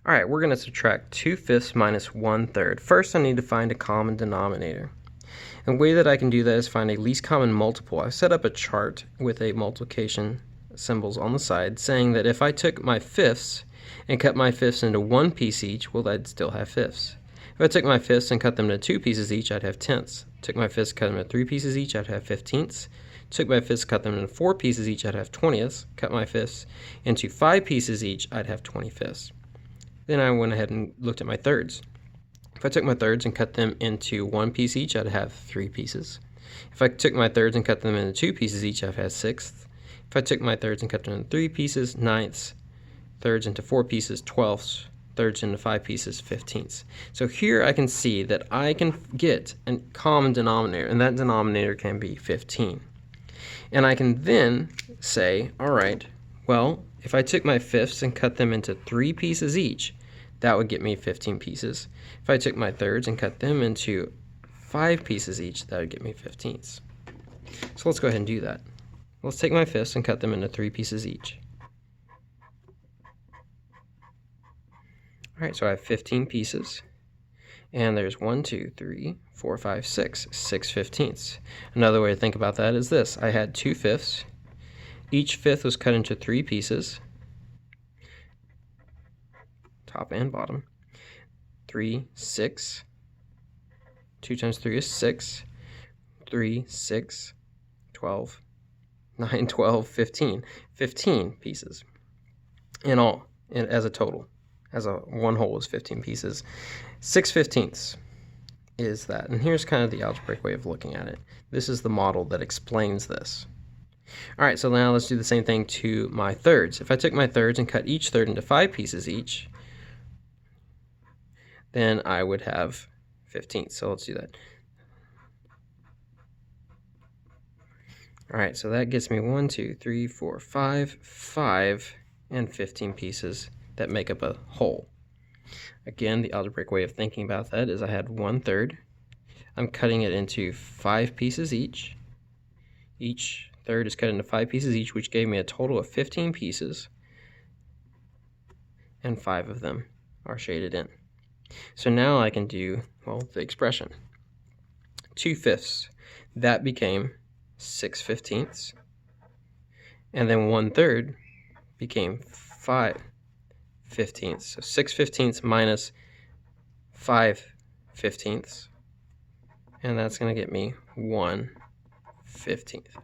All right, we're going to subtract 2/5 minus 1/3. First, I need to find a common denominator. And the way that I can do that is find a least common multiple. I've set up a chart with a multiplication symbols on the side saying that if I took my fifths and cut my fifths into one piece each, well, I'd still have fifths. If I took my fifths and cut them into two pieces each, I'd have tenths. Took my fifths, cut them into three pieces each, I'd have 15ths. Took my fifths, cut them into four pieces each, I'd have 20ths. Cut my fifths into five pieces each, I'd have 25ths. Then I went ahead and looked at my thirds. If I took my thirds and cut them into one piece each, I'd have three pieces. If I took my thirds and cut them into two pieces each, I'd have sixths. If I took my thirds and cut them into three pieces, ninths. Thirds into four pieces, twelfths. Thirds into five pieces, 15ths. So here I can see that I can get a common denominator, and that denominator can be 15. And I can then say, all right, well, if I took my fifths and cut them into three pieces each, that would get me 15 pieces. If I took my thirds and cut them into five pieces each, that would get me 15ths. So let's go ahead and do that. Let's take my fifths and cut them into three pieces each. All right, so I have 15 pieces. And there's 1, 2, 3, 4, 5, 6 15ths. Another way to think about that is this. I had 2 fifths. Each fifth was cut into three pieces, top and bottom. 3, 6. 2 times 3 is 6. 3, 6, 12, 9, 12, 15. 15 pieces in all, as a total. As a one whole is 15 pieces. 6/15ths is that. And here's kind of the algebraic way of looking at it. This is the model that explains this. All right, so now let's do the same thing to my thirds. If I took my thirds and cut each third into five pieces each, then I would have 15. So let's do that. All right, so that gets me 1, 2, 3, 4, 5, and 15 pieces that make up a whole. Again, the algebraic way of thinking about that is I had 1/3. I'm cutting it into five pieces each. Each third is cut into five pieces each, which gave me a total of 15 pieces, and 5 of them are shaded in. So now I can do, well, the expression. 2 fifths, that became 6/15ths, and then 1/3 became 5/15ths. So 6/15ths minus 5/15ths, and that's going to get me 1/15th.